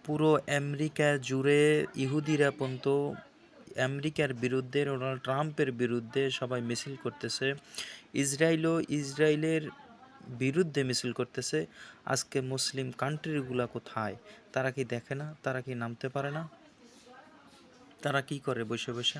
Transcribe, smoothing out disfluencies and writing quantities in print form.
পুরো আমেরিকা জুড়ে ইহুদিরা পর্যন্ত আমেরিকার বিরুদ্ধে, ডোনাল্ড ট্রাম্পের বিরুদ্ধে সবাই মিছিল করতেছে। ইসরায়েলের বিরুদ্ধে মিছিল করতেছে। আজকে মুসলিম কান্ট্রিগুলা কোথায়? তারা কি দেখে না? তারা কি নামতে পারে না? তারা কি করে বসে বসে?